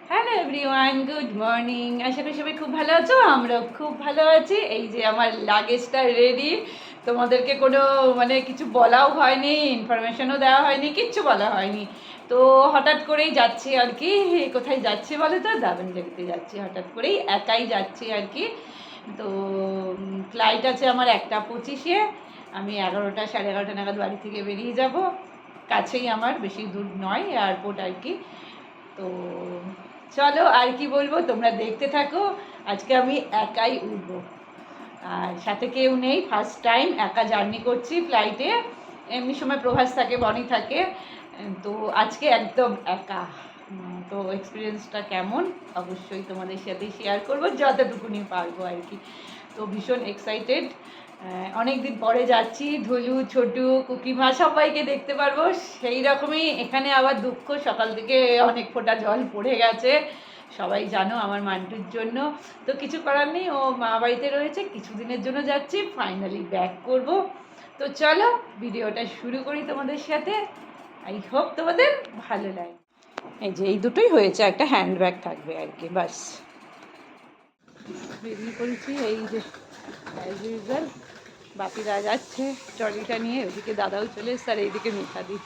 Hello everyone, good morning. আশা করি সবাই খুব ভালো আছো, আমরাও খুব ভালো আছি। এই যে আমার লাগেজটা রেডি, তোমাদেরকে কোনো কিছু বলাও হয়নি, ইনফরমেশনও দেওয়া হয়নি, কিচ্ছু বলা হয়নি। তো হঠাৎ করেই যাচ্ছি আর কি। কোথায় যাচ্ছি বলো তো? দাবনগঞ্জে যাচ্ছি, হঠাৎ করেই একাই যাচ্ছি আর কি। তো ফ্লাইট আছে আমার 1:25-এ। আমি 11টা, সাড়ে 11টা নাগাদ বাড়ি থেকে বেরিয়ে যাব। কাছেই আমার, বেশি দূর নয় এয়ারপোর্ট আর কি। তো চলো, আর কি বলবো, তোমরা দেখতে থাকো। আজকে আমি একাই উঠবো, আর সাথে কেউ নেই। ফার্স্ট টাইম একা জার্নি করছি ফ্লাইটে। এমনি সময় প্রভাস থাকে, বনি থাকে, তো আজকে একদম একা। তো এক্সপিরিয়েন্সটা কেমন অবশ্যই তোমাদের সাথে শেয়ার করবো, যতটুকুনি পারবো আর কি। তো ভীষণ এক্সাইটেড। অনেক দিন পরে যাচ্ছি, ধুলু, ছোটু, কুকিমা সবাইকে দেখতে পারবো। সেই রকমই এখানে আবার দুঃখ, সকাল থেকে অনেক ফোঁটা জল পড়ে গেছে, সবাই জানো আমার মান্টুর জন্য। তো কিছু করার নেই, ও মা বাড়িতে রয়েছে, কিছুদিনের জন্য যাচ্ছি, ফাইনালি ব্যাক করব। তো চলো ভিডিওটা শুরু করি তোমাদের সাথে। আই হোপ তোমাদের ভালো লাগে। এই যে এই দুটোই হয়েছে, একটা হ্যান্ডব্যাগ থাকবে আর কি, বাস। বেরিয়ে পড়েছি, এই যে অ্যাজ ইউজুয়াল। বাকিরা যাচ্ছে ট্রলিটা নিয়ে, ওইদিকে দাদাও চলে এসছে, আর এইদিকে মিঠাদি।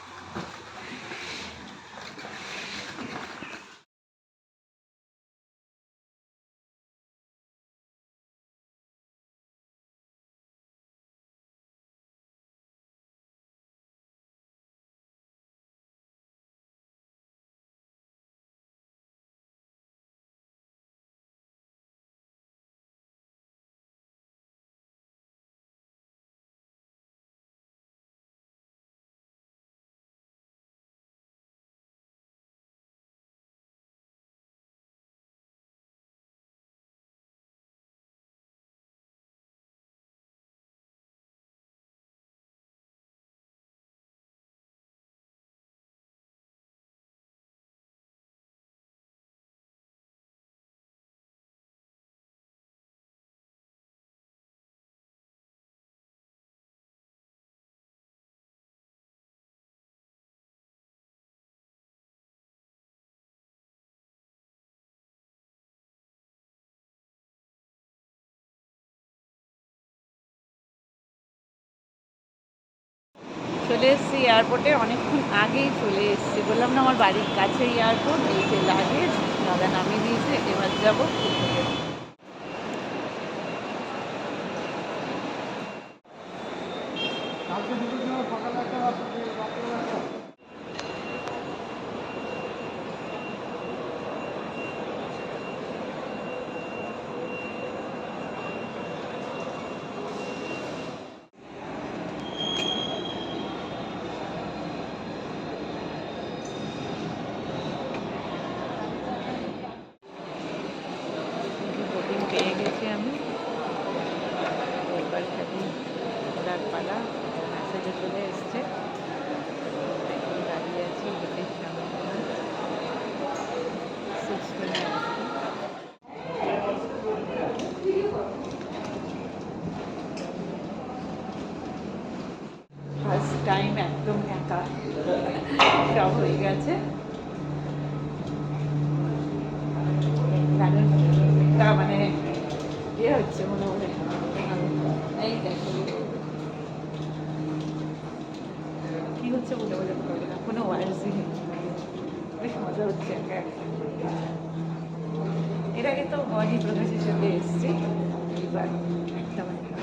চলে এসেছি এয়ারপোর্টে, অনেকক্ষণ আগেই চলে এসেছি। বললাম না আমার বাড়ির কাছে এয়ারপোর্ট। এই যে লাগেজ দাদা নামিয়ে দিয়েছে, এবার যাবো। বোর্ডিং পেয়ে গেছি আমি, এবার খালি ওড়ার পালা। মেসেজে চলে এসছে, এখন দাঁড়িয়ে আছি গেটের সামনে। ফার্স্ট টাইম একদম একা, সব হয়ে গেছে। একটা ইয়ে হচ্ছে মনে মনে। এই দেখো কি হচ্ছে বলে বলে বলে না, কোনো ওয়ার্ডসই নেই। বেশ মজা হচ্ছে একা একা। এর আগে তো বনি প্রকাশের সাথে এসছি, এবার একদম একা।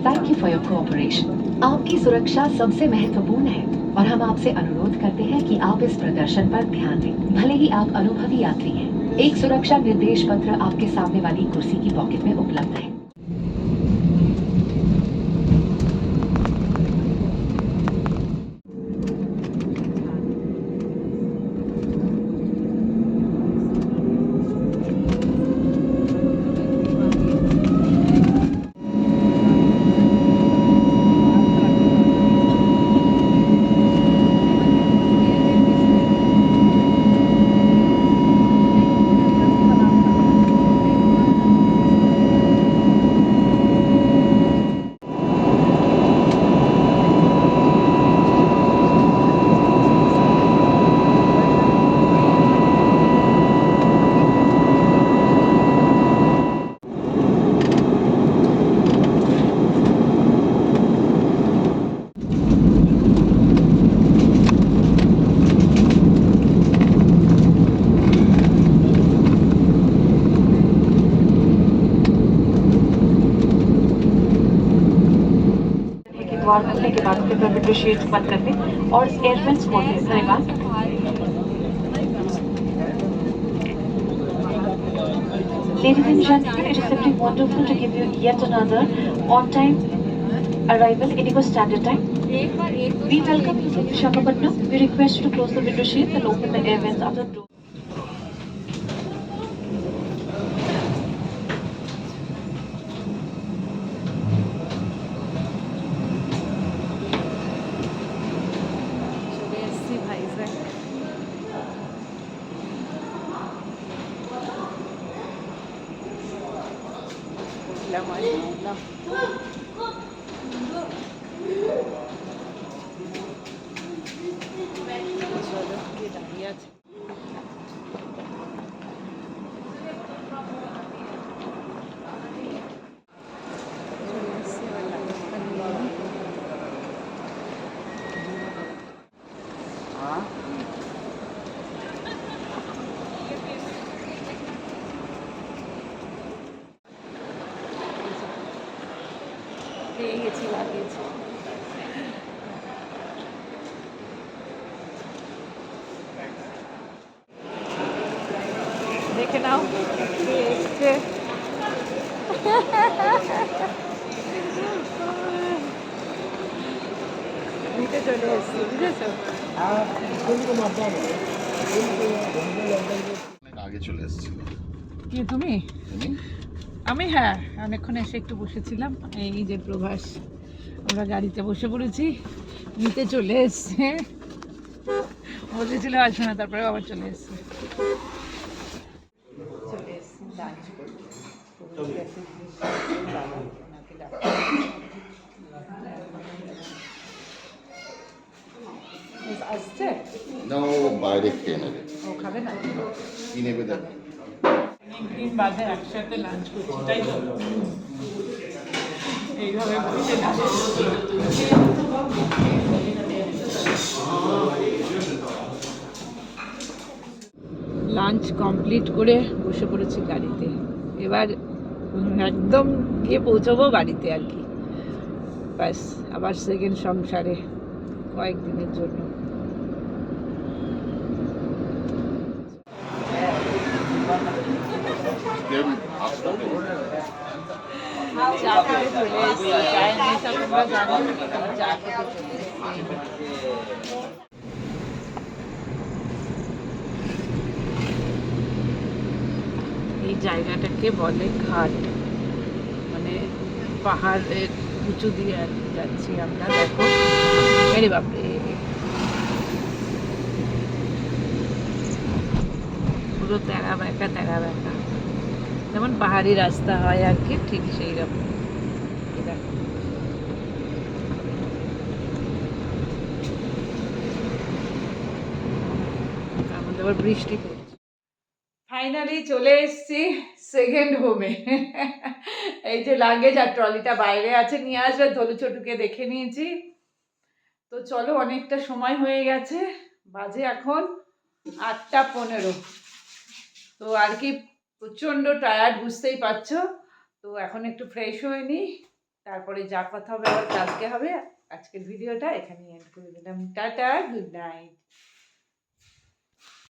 Thank you for your cooperation. आपकी सुरक्षा सबसे महत्वपूर्ण है। और हम आपसे अनुरोध करते हैं कि आप इस प्रदर्शन पर ध्यान दें, भले ही आप अनुभवी यात्री हैं। एक सुरक्षा निर्देश पत्र आपके सामने वाली कुर्सी की पॉकेट में उपलब्ध है। द्वार खुलने के बाद कृपया विंडो शीट्स बंद कर दें और एयरवेंट्स खोल दें। धन्यवाद। Ladies and gentlemen, it is simply wonderful to give you yet another on-time arrival in your standard time. We welcome you to Visakhapatnam. We request you to close the window sheets and open the air vents after the door. চলে এসেছি ভাইজ্যাক। উঠলাম আর নামলাম। চলো গিয়ে দাঁড়িয়ে আছে। চলে এসেছি, এবার লাগেজটা নিয়ে নিই। পেয়ে গেছি লাগেজ। দেখে নাও কে এসছে। নিতে চলে এসছি, বুঝেছো? অনেক আগে চলে এসেছিল। কে তুমি? তুমি? আমি হ্যাঁ অনেকক্ষণ এসে একটু বসেছিলাম। এই যে প্রভাস, আমরা গাড়িতে বসে পড়েছি, নিতে চলে এসছে। বলেছিল আসবে না, তারপরে আবার চলে এসছে। চলে এসছি লাঞ্চ করতে। আসছে না, ও বাইরে খেয়ে নেবে। ও খাবে না? কি নেবে দেখো। অনেকদিন বাদে একসাথে লাঞ্চ করছি, তাই তো? এইভাবে বসে লাঞ্চ কমপ্লিট করে বসে পড়েছি গাড়িতে। এবার একদম গিয়ে পৌঁছবো বাড়িতে আর কি। ব্যাস আবার সেকেন্ড সংসারে কয়েকদিনের জন্য। চা খেতে চলে এসেছি, চায়ের নেশা তোমরা জানো, চা খেতে চলে এসেছি। এই জায়গাটাকে বলে ঘাট, মানে পাহাড়ের উঁচু দিয়ে আর কি যাচ্ছি আমরা। দেখো আরে বাপরে, পুরো তেরা বেঁকা তেরা বেঁকা, যেমন পাহাড়ি রাস্তা হয় আর কি, ঠিক সেই রকম। দেখো তার মধ্যে আবার বৃষ্টি পড়ছে। ফাইনালি চলে এসেছি সেকেন্ড হোমে। এই যে লাগেজ আর ট্রলিটা বাইরে আছে, নিয়ে আসবে। ধলু ছোটুকে দেখে নিয়েছি। তো চলো, অনেকটা সময় হয়ে গেছে, বাজে এখন 8:15। তো আর কি প্রচণ্ড টায়ার্ড, বুঝতেই পারছো। তো এখন একটু ফ্রেশ হয়ে নিই, তারপরে যা কথা হবে আবার কালকে হবে। আজকের ভিডিওটা এখানেই এন্ড করে দিলাম। Tata, good night.